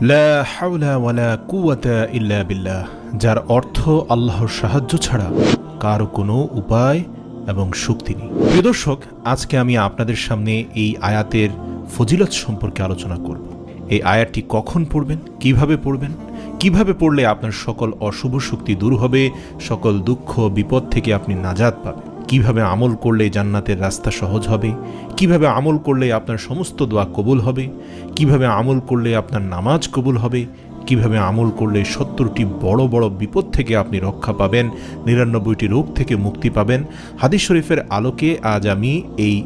লা হাওলা ওয়ালা কুওয়াতা ইল্লা বিল্লাহ, যার অর্থ আল্লাহর সাহায্য ছাড়া কারো কোনো উপায় এবং শক্তি নেই। প্রিয় দর্শক, আজকে আমি আপনাদের সামনে এই আয়াতের ফজিলত সম্পর্কে আলোচনা করব। এই আয়াতটি কখন পড়বেন, কিভাবে পড়লে আপনার সকল অশুভ শক্তি দূর হবে, সকল দুঃখ বিপদ থেকে আপনি নাজাত পাবেন, কিভাবে আমল করলে জান্নাতের রাস্তা সহজ হবে, কিভাবে আমল করলে আপনার সমস্ত দোয়া কবুল হবে, কিভাবে আমল করলে আপনার নামাজ কবুল হবে, কিভাবে আমল করলে 70টি বড় বড় বিপদ থেকে আপনি রক্ষা পাবেন, 99টি রোগ থেকে মুক্তি পাবেন। হাদিস শরীফের আলোকে আজ আমি এই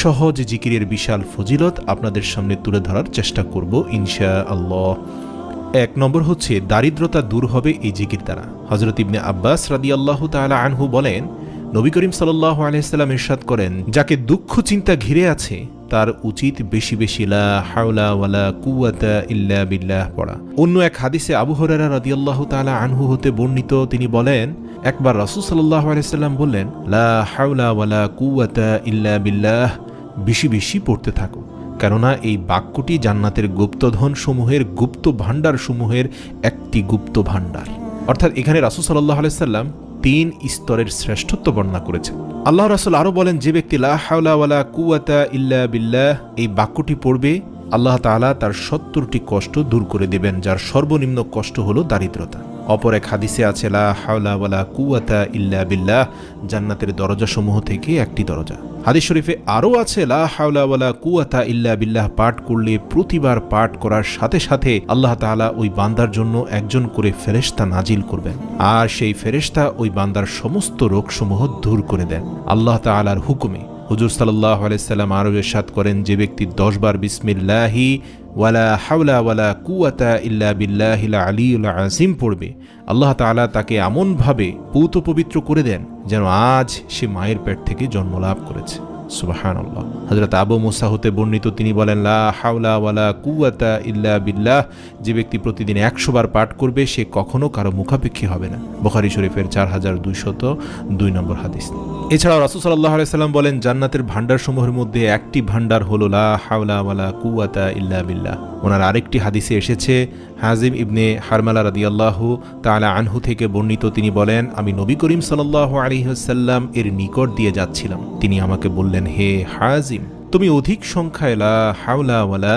সহজ জিকিরের বিশাল ফজিলত আপনাদের সামনে তুলে ধরার চেষ্টা করব ইনশাআল্লাহ। 1 নম্বর হচ্ছে দারিদ্রতা দূর হবে এই জিকির দ্বারা। হযরত ইবনে আব্বাস রাদিয়াল্লাহু তাআলা আনহু বলেন, নবী করিম সাল্লাল্লাহু আলাইহি সাল্লাম ইরশাদ করেন, যাকে দুঃখ চিন্তা ঘিরে আছে তার উচিত বেশি বেশি লা হাওলা ওয়ালা কুওয়াতা ইল্লা বিল্লাহ পড়া। অন্য এক হাদিসে আবু হুরায়রা রাদিয়াল্লাহু তাআলা আনহু হতে বর্ণিত, তিনি বলেন, একবার রাসূল সাল্লাল্লাহু আলাইহি সাল্লাম বললেন, লা হাওলা ওয়ালা কুওয়াতা ইল্লা বিল্লাহ, বেশি বেশি পড়তে থাকো, কেননা এই বাক্যটি জান্নাতের গুপ্তধন সমূহের, গুপ্ত ভাণ্ডার সমূহের একটি গুপ্ত ভাণ্ডার। অর্থাৎ এখানে রাসূল সাল্লাল্লাহু আলাইহি সাল্লাম 3 স্তরের শ্রেষ্ঠত্ব বর্ণনা করেছেন। আল্লাহ রাসূল আরো বলেন, যে ব্যক্তি লা হাওলা ওয়ালা কুওয়াতা ইল্লা বিল্লাহ এই বাক্যটি পড়বে, আল্লাহ তাআলা তার 70টি কষ্ট দূর করে দেবেন, যার সর্বনিম্ন কষ্ট হলো দারিদ্রতা। অপর এক হাদিসে আছে, লা হাওলা ওয়ালা কুওয়াতা ইল্লা বিল্লাহ জান্নাতের দরজাসমূহ থেকে একটি দরজা। হাদিস শরীফে আরও আছে, লা হাওলা ওয়ালা কুওয়াতা ইল্লা বিল্লাহ পাঠ করলে প্রতিবার পাঠ করার সাথে সাথে আল্লাহ তাআলা ওই বান্দার জন্য একজন করে ফেরেশতা নাজিল করবেন, আর সেই ফেরেশতা ওই বান্দার সমস্ত রোগসমূহ দূর করে দেন আল্লাহ তাআলার হুকুমে। হুজুর সাল্লাল্লাহু আলাইহি সাল্লাম আরও ইরশাদ করেন, যে ব্যক্তি 10 বার বিসমিল্লাহি ওয়ালা হাওলা ওয়ালা কুওয়াতা ইল্লা বিল্লাহিল আলিয়্যিল আযীম পড়বে, আল্লাহ তাআলা তাকে এমনভাবে পূত পবিত্র করে দেন যেন আজ সে মায়ের পেট থেকে জন্মলাভ করেছে। সুবহানাল্লাহ। হযরত আবু মুসা হতে বর্ণিত, তিনি বলেন, লা হাওলা ওয়ালা কুওয়াতা ইল্লা বিল্লাহ, যে ব্যক্তি প্রতিদিন 100 বার পাঠ করবে সে কখনো কারো মুখাপেক্ষী হবে না। বুখারী শরীফের 4202 নম্বর হাদিস। এছাড়াও রাসূল সাল্লাল্লাহু আলাইহি সাল্লাম বলেন, জান্নাতের ভাণ্ডারসমূহের মধ্যে একটি ভাণ্ডার হলো লা হাওলা ওয়ালা কুওয়াতা ইল্লা বিল্লাহ। ওনার আরেকটি হাদিসে এসেছে, হাজিম ইবনে হারমালা রাদিয়াল্লাহু তাআলা আনহু থেকে বর্ণিত, তিনি বলেন, আমি নবী করিম সাল্লাল্লাহু আলাইহি ওয়াসাল্লাম এর নিকট দিয়ে যাচ্ছিলাম, তিনি আমাকে বললেন, হে হাজিম, তুমি অধিক সংখ্যায় লা হাওলা ওয়ালা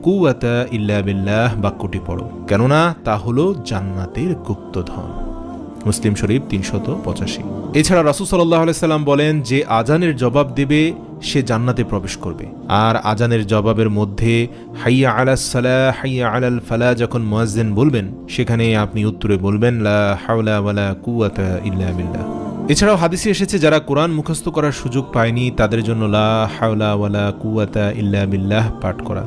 কুওয়াতা ইল্লা বিল্লাহ বাক্যটি পড়ো, কেননা তা হলো জান্নাতের গুপ্তধন। মুসলিম শরীফ 385। এছাড়া রাসূল সাল্লাল্লাহু আলাইহি সাল্লাম বলেন, যে আজানের জবাব দেবে সে জান্নাতে প্রবেশ করবে। আর আজানের জবাবের মধ্যে হাইয়া আলাস সালাহ হাইয়া আলাল ফালাহ যখন মুয়াজ্জিন বলবেন, সেখানে আপনি উত্তরে বলবেন, লা হাওলা ওয়ালা কুওয়াতা ইল্লা বিল্লাহ। এছাড়াও হাদিসে এসেছে, যারা কোরআন মুখস্থ করার সুযোগ পায়নি তাদের জন্য লা হাওলা ওয়ালা কুওয়াতা ইল্লা বিল্লাহ পাঠ করা।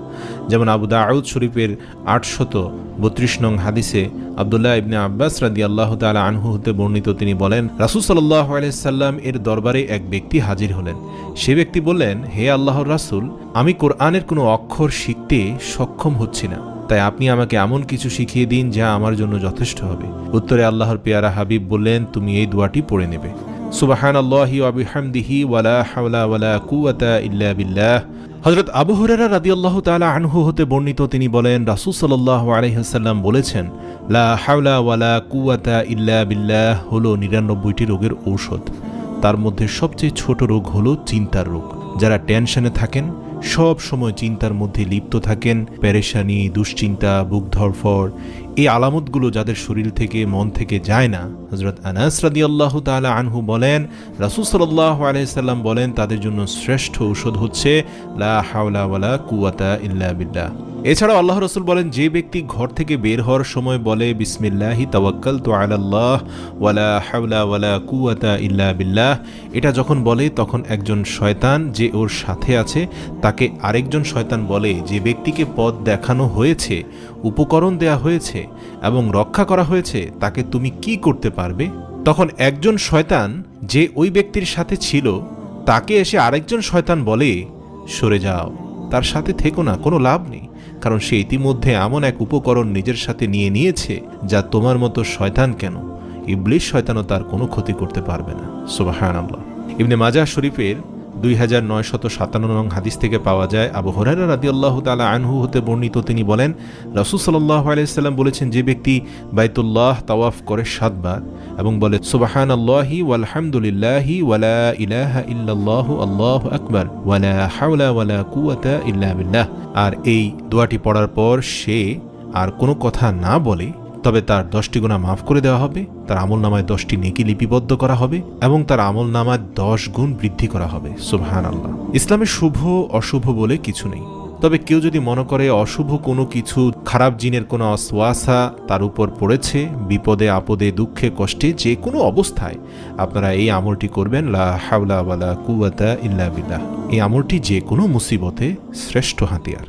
যেমন আবু দাউদ শরীফের 832 নং হাদিসে আব্দুল্লাহ ইবনে আব্বাস রাদিয়াল্লাহু তাআলা আনহু হতে বর্ণিত, তিনি বলেন, রাসূল সাল্লাল্লাহু আলাইহি সাল্লাম এর দরবারে এক ব্যক্তি হাজির হলেন। সে ব্যক্তি বললেন, হে আল্লাহর রাসূল, আমি কোরআনের কোনো অক্ষর শিখতে সক্ষম হচ্ছি না, তাই আপনি আমাকে এমন কিছু শিখিয়ে দিন যা আমার জন্য যথেষ্ট হবে। উত্তরে আল্লাহর পেয়ারা হাবিব বললেন, তুমি এই দোয়াটি পড়ে নেবে, সুবহানাল্লাহি ওয়া বিহামদিহি ওয়ালা হাওলা ওয়ালা কুওয়াতা ইল্লা বিল্লাহ। হযরত আবু হুরায়রা রাদিয়াল্লাহু তাআলা আনহু হতে বর্ণিত, তিনি বলেন, রাসূল সাল্লাল্লাহু আলাইহি ওয়াসাল্লাম বলেছেন, লা হাওলা ওয়ালা কুওয়াতা ইল্লা বিল্লাহ হলো 99টি রোগের ঔষধ। তার মধ্যে সবচেয়ে ছোট রোগ হলো চিন্তার রোগ। যারা টেনশনে থাকেন, সব সময় চিন্তার মধ্যে লিপ্ত থাকেন, পেরেশানি, দুশ্চিন্তা, বুক ধড়ফড়, এই আলামতগুলো যাদের শরীর থেকে মন থেকে যায় না, হযরত আনাস রাদিয়াল্লাহু তাআলা আনহু বলেন, রাসূল সাল্লাল্লাহু আলাইহি সাল্লাম বলেন, তাদের জন্য শ্রেষ্ঠ ঔষধ হচ্ছে লা হাওলা ওয়ালা কুওয়াতা ইল্লা বিল্লাহ। এছাড়াও আল্লাহ রাসূল বলেন, যে ব্যক্তি ঘর থেকে বের হওয়ার সময় বলে, বিসমিল্লাহি তাওয়াক্কালতু আলাল্লাহ ওয়ালা হাওলা ওয়ালা কুওয়াতা ইল্লা বিল্লাহ, এটা যখন বলে তখন একজন শয়তান যে ওর সাথে আছে তাকে আরেকজন শয়তান বলে, যে ব্যক্তিকে পথ দেখানো হয়েছে, উপকরণ দেয়া হয়েছে এবং রক্ষা করা হয়েছে, তাকে তুমি কি করতে পারবে? তখন একজন শয়তান যে ওই ব্যক্তির সাথে ছিল তাকে এসে আরেকজন শয়তান বলে, সরে যাও, তার সাথে থেকো না, কোনো লাভ নেই, কারণ সে ইতিমধ্যে এমন এক উপকরণ নিজের সাথে নিয়েছে যা তোমার মতো শয়তান কেন, ইবলিস শয়তানও তার কোনো ক্ষতি করতে পারবে না। সুবহানাল্লাহ। ইবনে মাজাহ শরীফের 2957 নং হাদিস থেকে পাওয়া যায়, আবু হুরায়রা রাদিয়াল্লাহু তাআলা আনহু হতে বর্ণিত, তিনি বলেন রাসূল সাল্লাল্লাহু আলাইহি ওয়াসাল্লাম বলেছেন, যে ব্যক্তি বাইতুল্লাহ তাওয়াফ করে 7 বার এবং বলে সুবহানাল্লাহি ওয়ালহামদুলিল্লাহি ওয়ালা ইলাহা ইল্লাল্লাহু আল্লাহু আকবার ওয়ালা হাওলা ওয়ালা কুওয়াতা ইল্লা বিল্লাহ, আর এই দোয়াটি পড়ার পর সে আর কোনো কথা না বলে, তবে তার 10টি গুনাহ মাফ করে দেওয়া হবে, তার আমলনামায় 10টি নেকি লিপিবদ্ধ করা হবে এবং তার আমলনামায় 10 গুণ বৃদ্ধি করা হবে। সুবহানাল্লাহ। ইসলামে শুভ অশুভ বলে কিছু নেই, তবে কেউ যদি মনে করে অশুভ কোনো কিছু, খারাপ জিনের কোনো ওয়াসওয়াসা তার উপর পড়েছে, বিপদে আপদে দুঃখে কষ্টে যে কোনো অবস্থায় আপনারা এই আমলটি করবেন, লা হাওলা ওয়ালা কুওয়াতা ইল্লা বিল্লাহ। এই আমলটি যে কোনো মুসিবতে শ্রেষ্ঠ হাতিয়ার।